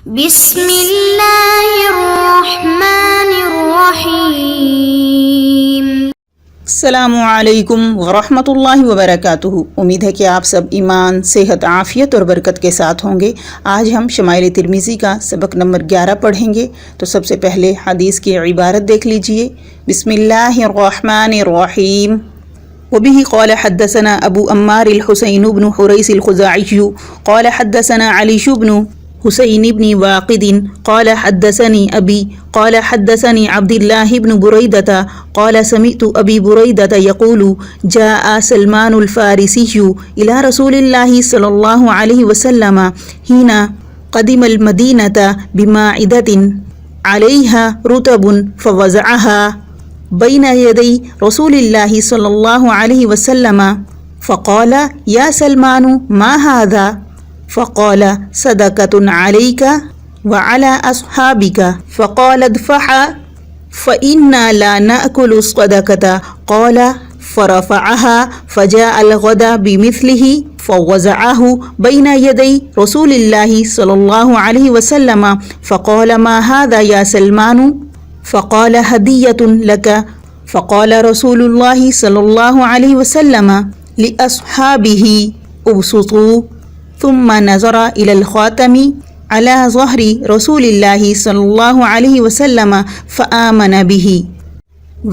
بسم اللہ الرحمن الرحیم۔ السلام علیکم ورحمۃ اللہ وبرکاتہ۔ امید ہے کہ آپ سب ایمان، صحت، عافیت اور برکت کے ساتھ ہوں گے۔ آج ہم شمائل ترمذی کا سبق نمبر 11 پڑھیں گے، تو سب سے پہلے حدیث کی عبارت دیکھ لیجئے۔ بسم اللہ الرحمن الرحیم۔ وبه قال حدثنا ابو عمار الحسین بن حریث الخزاعی قال حدثنا علی بن حسین بن واقد قال حدثني ابی قال حدثني عبد الله بن بریدة قال سمعت ابی بریدة يقول جاء سلمان الفارسی الى رسول الله صلی اللہ علیہ وسلم حين قدم المدینة بمائدة علیها رطب فوزعها بین یدی رسول اللہ صلی اللہ علیہ وسلم فقال یا سلمان ما هذا فقال صدقۃ علیک وعلی اصحابک فقال ادفعها فإنا لا نأکل الصدقۃ قال فرفعها فجاء الغد بمثله فوزعه بین یدی رسول اللہ صلی اللہ علیہ وسلم فقال ما هذا یا سلمان فقال هدیۃ لک فقال رسول اللہ صلی اللہ علیہ وسلم لأصحابہ ابسطوا ثم نظر إلى الخاتم على ظهر رسول اللہ صلی اللہ علیہ وسلم فآمن به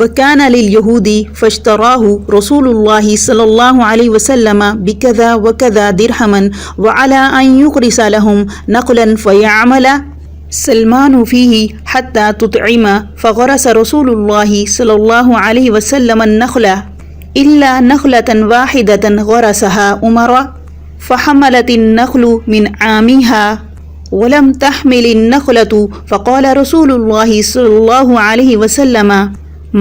وكان لليهود فاشتراه رسول الله صلی اللہ علیہ وسلم بكذا وكذا درہما وعلى أن يغرس لهم نقلا فيعمل سلمان فيه حتى تطعم فغرس رسول الله صلى الله عليه وسلم النخلة إلا نخلة واحدة غرسها عمر فحملت النخل من عامها ولم تحمل النخلة فقال رسول الله صلى الله عليه وسلم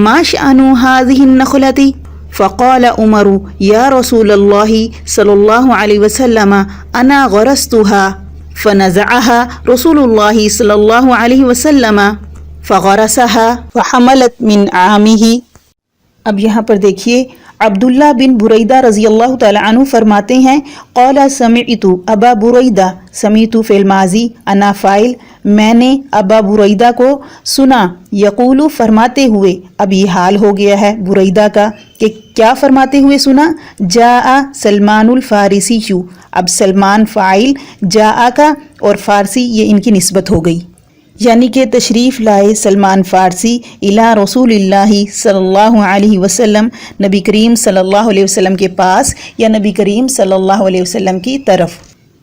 ما شأن هذه النخلة فقال عمر يا رسول الله صلى الله عليه وسلم أنا غرستها فنزعها رسول اللہ صلی اللہ علیہ وسلم فغرسها فحملت من عامه۔ اب یہاں پر دیکھیے، عبداللہ بن بریدہ رضی اللہ تعالی عنہ فرماتے ہیں قال سمعت ابا بریدہ، سمعت فعل ماضی، انا فاعل، میں نے ابا بریدہ کو سنا، یقول فرماتے ہوئے، اب یہ حال ہو گیا ہے بریدہ کا کہ کیا فرماتے ہوئے سنا، جاء سلمان الفارسی، اب سلمان فاعل، جاء کا اور فارسی یہ ان کی نسبت ہو گئی، یعنی کہ تشریف لائے سلمان فارسی الی رسول اللہ صلی اللہ علیہ وسلم، نبی کریم صلی اللہ علیہ وسلم کے پاس یا نبی کریم صلی اللہ علیہ وسلم کی طرف،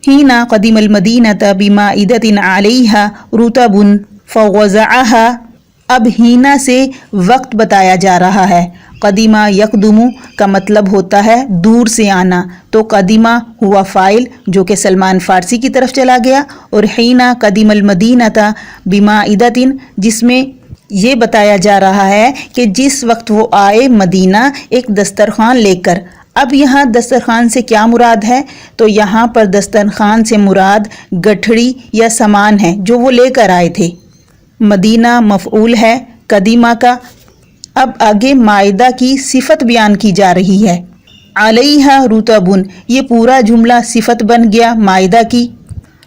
حین قدم المدینۃ بمائدۃ علیہا رطب فوزعها۔ اب ہینا سے وقت بتایا جا رہا ہے، قدیمہ یقدم کا مطلب ہوتا ہے دور سے آنا، تو قدیمہ ہوا فاعل جو کہ سلمان فارسی کی طرف چلا گیا، اور حین قدم المدینۃ بمائدۃ جس میں یہ بتایا جا رہا ہے کہ جس وقت وہ آئے مدینہ ایک دسترخوان لے کر۔ اب یہاں دسترخوان سے کیا مراد ہے؟ تو یہاں پر دسترخوان سے مراد گٹھڑی یا سامان ہے جو وہ لے کر آئے تھے۔ مدینہ مفعول ہے قدیمہ کا۔ اب آگے مائدہ کی صفت بیان کی جا رہی ہے، علیہا رطبن، یہ پورا جملہ صفت بن گیا مائدہ کی،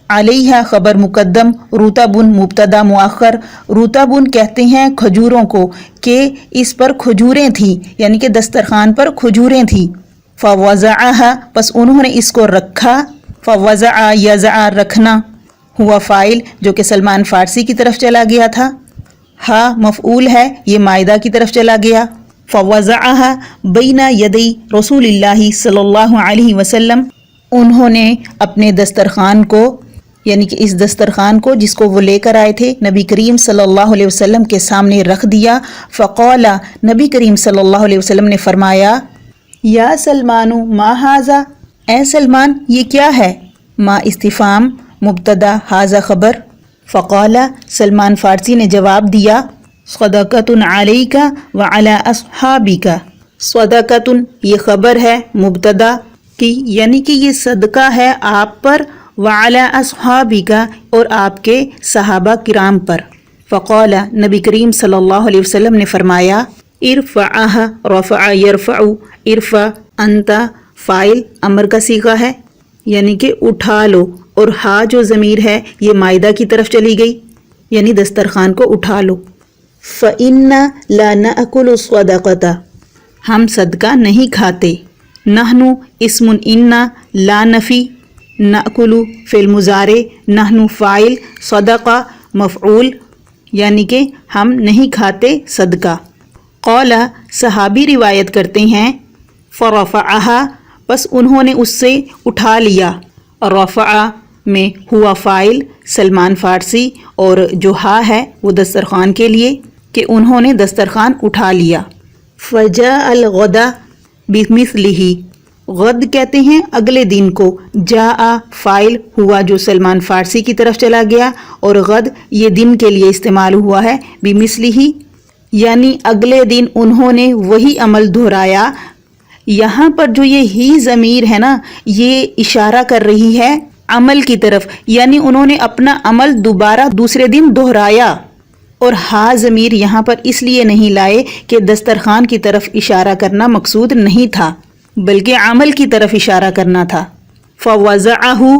علیہا خبر مقدم، رطبن مبتدا مؤخر۔ رطبن کہتے ہیں کھجوروں کو کہ اس پر کھجوریں تھیں، یعنی کہ دسترخوان پر کھجوریں تھیں۔ فوزعها، پس انہوں نے اس کو رکھا، فوزع یزع رکھنا ہوا فاعل جو کہ سلمان فارسی کی طرف چلا گیا تھا، ہا مفعول ہے یہ مائدہ کی طرف چلا گیا۔ فوزعها بین یدی رسول اللہ صلی اللہ علیہ وسلم، انہوں نے اپنے دسترخوان کو، یعنی کہ اس دسترخوان کو جس کو وہ لے کر آئے تھے، نبی کریم صلی اللہ علیہ وسلم کے سامنے رکھ دیا۔ فقال، نبی کریم صلی اللہ علیہ وسلم نے فرمایا، یا سلمان ما ھذا، اے سلمان یہ کیا ہے؟ ما استفہام، مبتدا، ھذا خبر۔ فقال، سلمان فارسی نے جواب دیا، صدقۃ علیک وعلی اصحابک۔ صدقۃ یہ خبر ہے مبتدا کی، یعنی کہ یہ صدقہ ہے آپ پر، وعلی اصحابک اور آپ کے صحابہ کرام پر۔ فقال، نبی کریم صلی اللہ علیہ وسلم نے فرمایا، ارفعها، رفع یرفع، ارفع انت فاعل امر کا صیغہ ہے، یعنی کہ اٹھا لو، اور ہا جو ضمیر ہے یہ مائدہ کی طرف چلی گئی، یعنی دسترخوان کو اٹھا لو۔ فَإِنَّا لَا نَأْكُلُ الصَّدَقَةَ، ہم صدقہ نہیں کھاتے۔ نحن اسم انا لا نفی، نأکل فعل مضارع، نحن فاعل، صدقہ مفعول، یعنی کہ ہم نہیں کھاتے صدقہ۔ قال صحابی روایت کرتے ہیں فرفعها، پس انہوں نے اس سے اٹھا لیا۔ رفع میں ہوا فاعل سلمان فارسی، اور جو ہا ہے وہ دسترخوان کے لیے کہ انہوں نے دسترخوان اٹھا لیا۔ فجاء الغد بمثلہ، غد کہتے ہیں اگلے دن کو، جاء فاعل ہوا جو سلمان فارسی کی طرف چلا گیا، اور غد یہ دن کے لیے استعمال ہوا ہے، بمثلہ یعنی اگلے دن انہوں نے وہی عمل دہرایا۔ یہاں پر جو یہ ہی ضمیر ہے نا، یہ اشارہ کر رہی ہے عمل کی طرف، یعنی انہوں نے اپنا عمل دوبارہ دوسرے دن دہرایا۔ اور ہا ضمیر یہاں پر اس لیے نہیں لائے کہ دسترخوان کی طرف اشارہ کرنا مقصود نہیں تھا، بلکہ عمل کی طرف اشارہ کرنا تھا۔ فوضعہ،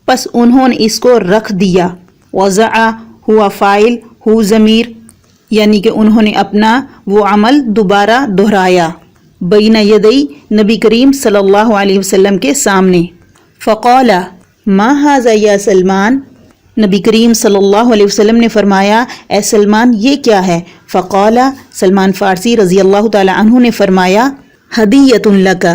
پس انہوں نے اس کو رکھ دیا۔ وضع ہوا فاعل ہو ضمیر، یعنی کہ انہوں نے اپنا وہ عمل دوبارہ دہرایا، بین یدی نبی کریم صلی اللہ علیہ وسلم کے سامنے۔ فقال ما ھذا یا سلمان، نبی کریم صلی اللہ علیہ وسلم نے فرمایا اے سلمان یہ کیا ہے؟ فقال، سلمان فارسی رضی اللہ تعالی عنہ نے فرمایا ہدیۃ لک،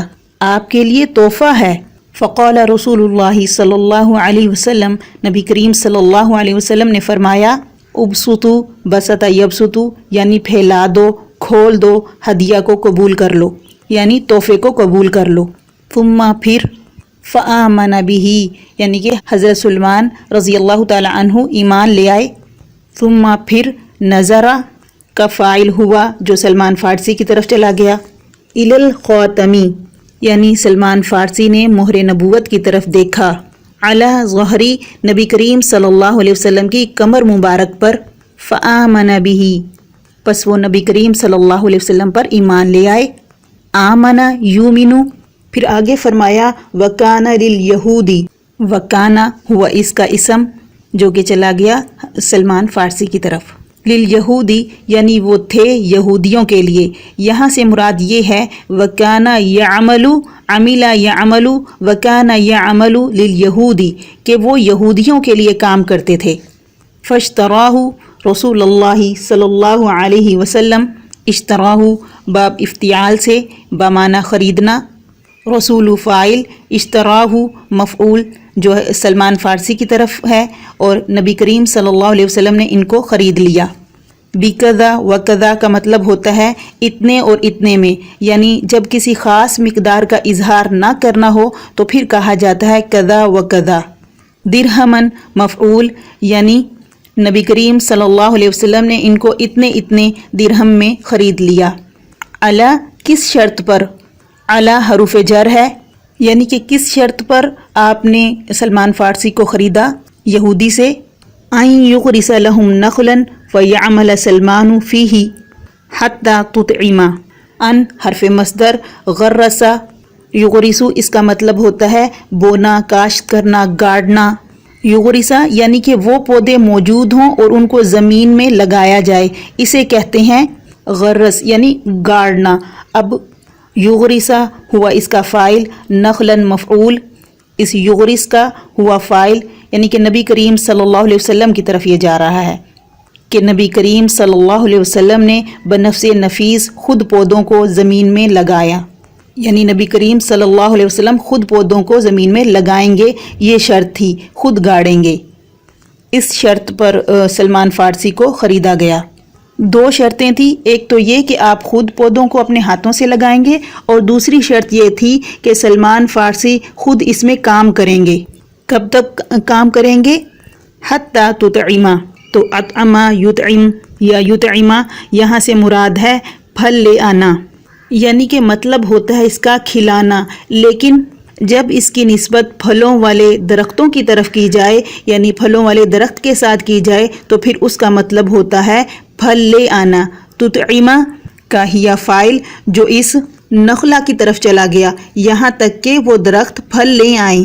آپ کے لیے تحفہ ہے۔ فقال رسول اللہ صلی اللہ علیہ وسلم، نبی کریم صلی اللہ علیہ وسلم نے فرمایا ابسطو، بسط یبسطو یعنی پھیلا دو، کھول دو، ہدیہ کو قبول کر لو، یعنی تحفے کو قبول کر لو۔ ثم پھر فآمن بہ، یعنی کہ حضرت سلمان رضی اللہ تعالی عنہ ایمان لے آئے۔ ثم پھر نظر کا فاعل ہوا جو سلمان فارسی کی طرف چلا گیا۔ الی الخاتمی، یعنی سلمان فارسی نے مہر نبوت کی طرف دیکھا۔ علی ظہری، نبی کریم صلی اللہ علیہ وسلم کی کمر مبارک پر۔ فآمن بہ، پس وہ نبی کریم صلی اللہ علیہ وسلم پر ایمان لے آئے۔ آمن یومن، پھر آگے فرمایا وکان للیہودی، وکانا ہوا اس کا اسم جو کہ چلا گیا سلمان فارسی کی طرف۔ للیہودی یعنی وہ تھے یہودیوں کے لیے، یہاں سے مراد یہ ہے وکانا یعمل، عمل یعمل، وکانا یعمل للیہودی کہ وہ یہودیوں کے لیے کام کرتے تھے۔ فاشتراہ رسول اللہ صلی اللہ علیہ وسلم، اشتراہ باب افتعال سے بمعنی خریدنا، رسول فاعل، اشتراہ مفعول جو سلمان فارسی کی طرف ہے، اور نبی کریم صلی اللہ علیہ وسلم نے ان کو خرید لیا۔ بکذا وکذا کا مطلب ہوتا ہے اتنے اور اتنے میں، یعنی جب کسی خاص مقدار کا اظہار نہ کرنا ہو تو پھر کہا جاتا ہے کذا وکذا۔ درہمن مفعول، یعنی نبی کریم صلی اللہ علیہ وسلم نے ان کو اتنے اتنے درہم میں خرید لیا۔ علی کس شرط پر؟ علی حروف جر ہے، یعنی کہ کس شرط پر آپ نے سلمان فارسی کو خریدا یہودی سے؟ ان یغرس لہم نخلا فیعمل سلمان فیہ حتی تطعما۔ ان حرف مصدر، غرس یغرسو اس کا مطلب ہوتا ہے بونا، کاشت کرنا، گاڑنا۔ یغرسا یعنی کہ وہ پودے موجود ہوں اور ان کو زمین میں لگایا جائے، اسے کہتے ہیں غرس یعنی گاڑنا۔ اب یغرسا ہوا اس کا فاعل، نخلاً مفعول، اس یغرس کا ہوا فاعل، یعنی کہ نبی کریم صلی اللہ علیہ وسلم کی طرف یہ جا رہا ہے کہ نبی کریم صلی اللہ علیہ وسلم نے بنفس نفیس خود پودوں کو زمین میں لگایا، یعنی نبی کریم صلی اللہ علیہ وسلم خود پودوں کو زمین میں لگائیں گے، یہ شرط تھی، خود گاڑیں گے۔ اس شرط پر سلمان فارسی کو خریدا گیا۔ دو شرطیں تھیں، ایک تو یہ کہ آپ خود پودوں کو اپنے ہاتھوں سے لگائیں گے، اور دوسری شرط یہ تھی کہ سلمان فارسی خود اس میں کام کریں گے۔ کب تک کام کریں گے؟ حتی تطعما، تو اطعما یطعم یا یطعما یہاں سے مراد ہے پھل لے آنا، یعنی کہ مطلب ہوتا ہے اس کا کھلانا، لیکن جب اس کی نسبت پھلوں والے درختوں کی طرف کی جائے، یعنی پھلوں والے درخت کے ساتھ کی جائے، تو پھر اس کا مطلب ہوتا ہے پھل لے آنا۔ تطعما کا ہیا فاعل جو اس نخلا کی طرف چلا گیا یہاں تک کہ وہ درخت پھل لے آئیں۔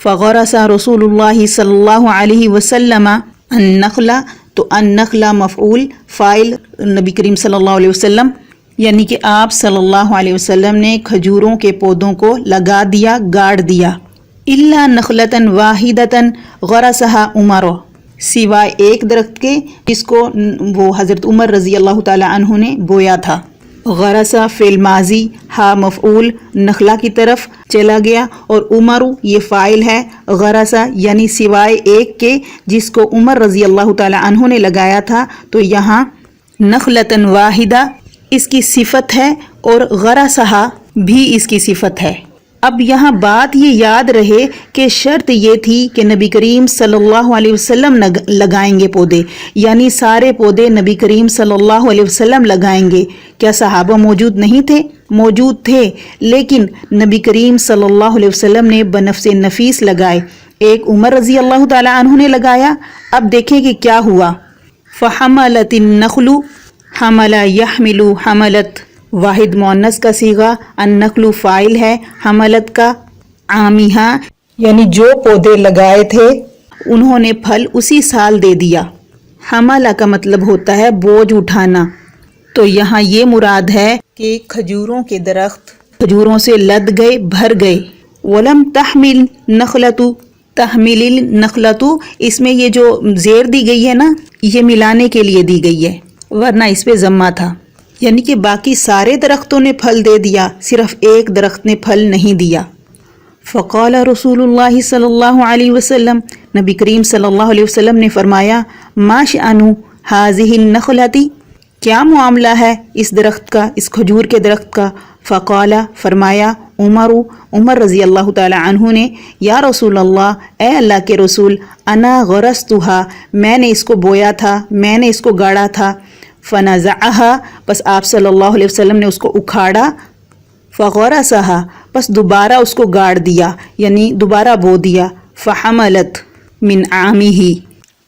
فغرس رسول اللہ صلی اللہ علیہ وسلم النخلا، تو النخلا مفعول، فاعل نبی کریم صلی اللہ علیہ وسلم، یعنی کہ آپ صلی اللہ علیہ وسلم نے کھجوروں کے پودوں کو لگا دیا، گاڑ دیا. الا نخلۃ واحدۃ غرسھا عمر، سوائے ایک درخت کے جس کو وہ حضرت عمر رضی اللہ تعالی عنہ نے بویا تھا. غرسہ فعل ماضی، ہا مفعول، نخلا کی طرف چلا گیا، اور عمر یہ فاعل ہے، غرسہ یعنی سوائے ایک کے جس کو عمر رضی اللہ تعالی عنہ نے لگایا تھا. تو یہاں نخلۃ واحدہ اس کی صفت ہے اور غرسھا بھی اس کی صفت ہے. اب یہاں بات یہ یاد رہے کہ شرط یہ تھی کہ نبی کریم صلی اللہ علیہ وسلم لگائیں گے پودے، یعنی سارے پودے نبی کریم صلی اللہ علیہ وسلم لگائیں گے. کیا صحابہ موجود نہیں تھے؟ موجود تھے، لیکن نبی کریم صلی اللہ علیہ وسلم نے بنفس نفیس لگائے. ایک عمر رضی اللہ تعالی عنہ نے لگایا. اب دیکھیں کہ کیا ہوا. فحملت النخل، حمل یحمل، حملت واحد مؤنث کا صیغہ، النخل فاعل ہے، حملت کا عامیہ یعنی جو پودے لگائے تھے انہوں نے پھل اسی سال دے دیا. حملہ کا مطلب ہوتا ہے بوجھ اٹھانا. تو یہاں یہ مراد ہے کہ کھجوروں کے درخت کھجوروں سے لد گئے، بھر گئے. ولم تحمل نخلۃ، تحمل النخلۃ، اس میں یہ جو زیر دی گئی ہے نا، یہ ملانے کے لیے دی گئی ہے، ورنہ اس پہ ضمہ تھا. یعنی کہ باقی سارے درختوں نے پھل دے دیا، صرف ایک درخت نے پھل نہیں دیا. فقال رسول اللہ صلی اللہ علیہ وسلم، نبی کریم صلی اللہ علیہ وسلم نے فرمایا، ما شأن هذه النخلۃ، کیا معاملہ ہے اس درخت کا، اس کھجور کے درخت کا. فقال، فرمایا، عمر رضی اللہ تعالی عنہ نے، یا رسول اللہ، اے اللہ کے رسول، انا غرستها، میں نے اس کو بویا تھا، میں نے اس کو گاڑا تھا. فنزعها، پس آپ صلی اللہ علیہ وسلم نے اس کو اکھاڑا. فغرسها، پس دوبارہ اس کو گاڑ دیا، یعنی دوبارہ بو دیا. فحملت من عامہ،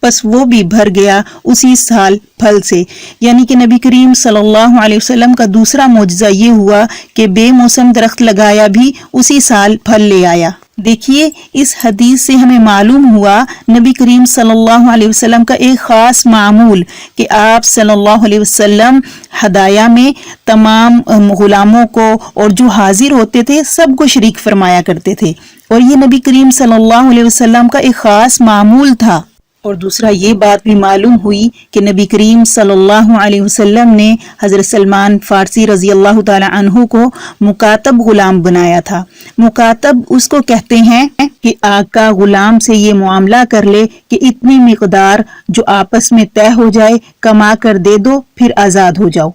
پس وہ بھی بھر گیا اسی سال پھل سے. یعنی کہ نبی کریم صلی اللہ علیہ وسلم کا دوسرا معجزہ یہ ہوا کہ بے موسم درخت لگایا بھی اسی سال پھل لے آیا. دیکھیے اس حدیث سے ہمیں معلوم ہوا نبی کریم صلی اللہ علیہ وسلم کا ایک خاص معمول کہ آپ صلی اللہ علیہ وسلم ہدایہ میں تمام غلاموں کو اور جو حاضر ہوتے تھے سب کو شریک فرمایا کرتے تھے، اور یہ نبی کریم صلی اللہ علیہ وسلم کا ایک خاص معمول تھا. اور دوسرا یہ بات بھی معلوم ہوئی کہ نبی کریم صلی اللہ علیہ وسلم نے حضرت سلمان فارسی رضی اللہ تعالی عنہ کو مکاتب غلام بنایا تھا. مکاتب اس کو کہتے ہیں کہ آقا غلام سے یہ معاملہ کر لے کہ اتنی مقدار جو آپس میں طے ہو جائے کما کر دے دو، پھر آزاد ہو جاؤ.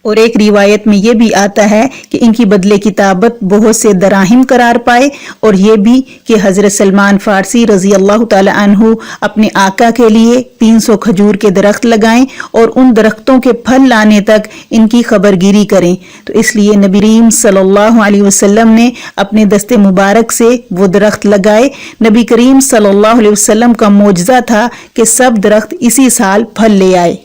اور ایک روایت میں یہ بھی آتا ہے کہ ان کی بدلے کتابت بہت سے دراہم قرار پائے، اور یہ بھی کہ حضرت سلمان فارسی رضی اللہ تعالی عنہ اپنے آقا کے لیے 300 کھجور کے درخت لگائیں اور ان درختوں کے پھل لانے تک ان کی خبرگیری کریں. تو اس لیے نبی کریم صلی اللہ علیہ وسلم نے اپنے دست مبارک سے وہ درخت لگائے. نبی کریم صلی اللہ علیہ وسلم کا معجزہ تھا کہ سب درخت اسی سال پھل لے آئے.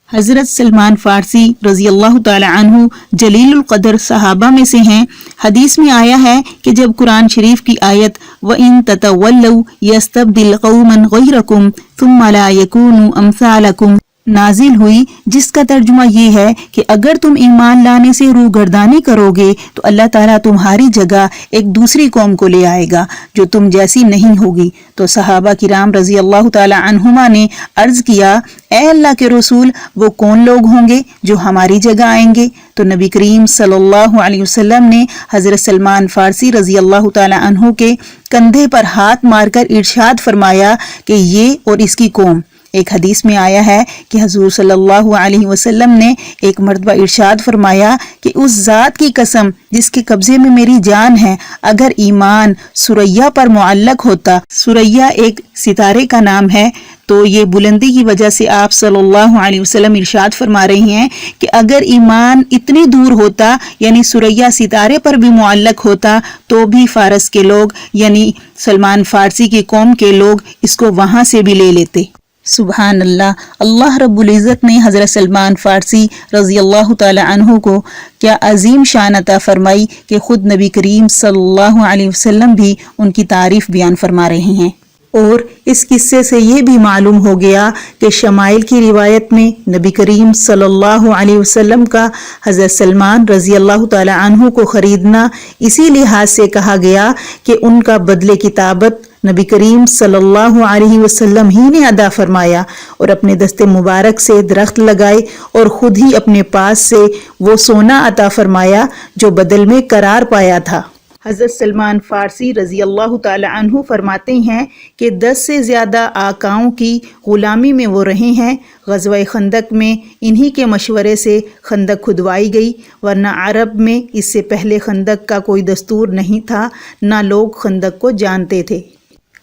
حضرت سلمان فارسی رضی اللہ تعالی عنہ جلیل القدر صحابہ میں سے ہیں. حدیث میں آیا ہے کہ جب قرآن شریف کی آیت وَإِن تَتَوَلَّوْا يَسْتَبْدِلْ قَوْمًا غَيْرَكُمْ ثُمَّ لَا يَكُونُوا أَمْثَالَكُمْ نازل ہوئی، جس کا ترجمہ یہ ہے کہ اگر تم ایمان لانے سے روگردانی کرو گے تو اللہ تعالیٰ تمہاری جگہ ایک دوسری قوم کو لے آئے گا جو تم جیسی نہیں ہوگی. تو صحابہ کرام رضی اللہ تعالی عنہما نے عرض کیا، اے اللہ کے رسول، وہ کون لوگ ہوں گے جو ہماری جگہ آئیں گے؟ تو نبی کریم صلی اللہ علیہ وسلم نے حضرت سلمان فارسی رضی اللہ تعالی عنہ کے کندھے پر ہاتھ مار کر ارشاد فرمایا کہ یہ اور اس کی قوم. ایک حدیث میں آیا ہے کہ حضور صلی اللہ علیہ وسلم نے ایک مرتبہ ارشاد فرمایا کہ اس ذات کی قسم جس کے قبضے میں میری جان ہے، اگر ایمان سریا پر معلق ہوتا، سریا ایک ستارے کا نام ہے، تو یہ بلندی کی وجہ سے آپ صلی اللہ علیہ وسلم ارشاد فرما رہے ہیں کہ اگر ایمان اتنی دور ہوتا، یعنی سریا ستارے پر بھی معلق ہوتا، تو بھی فارس کے لوگ یعنی سلمان فارسی کی قوم کے لوگ اس کو وہاں سے بھی لے لیتے. سبحان اللہ. اللہ رب العزت نے حضرت سلمان فارسی رضی اللہ تعالی عنہ کو کیا عظیم شان عطا فرمائی کہ خود نبی کریم صلی اللہ علیہ وسلم بھی ان کی تعریف بیان فرما رہے ہیں. اور اس قصے سے یہ بھی معلوم ہو گیا کہ شمائل کی روایت میں نبی کریم صلی اللہ علیہ وسلم کا حضرت سلمان رضی اللہ تعالی عنہ کو خریدنا اسی لحاظ سے کہا گیا کہ ان کا بدلے کتابت نبی کریم صلی اللہ علیہ وسلم ہی نے ادا فرمایا اور اپنے دست مبارک سے درخت لگائے اور خود ہی اپنے پاس سے وہ سونا عطا فرمایا جو بدل میں قرار پایا تھا. حضرت سلمان فارسی رضی اللہ تعالی عنہ فرماتے ہیں کہ 10 سے زیادہ آقاؤں کی غلامی میں وہ رہے ہیں. غزوہ خندق میں انہی کے مشورے سے خندق کھدوائی گئی، ورنہ عرب میں اس سے پہلے خندق کا کوئی دستور نہیں تھا، نہ لوگ خندق کو جانتے تھے.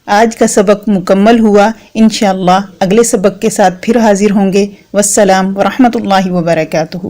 آج کا سبق مکمل ہوا. انشاءاللہ اگلے سبق کے ساتھ پھر حاضر ہوں گے. والسلام ورحمۃ اللہ وبرکاتہ.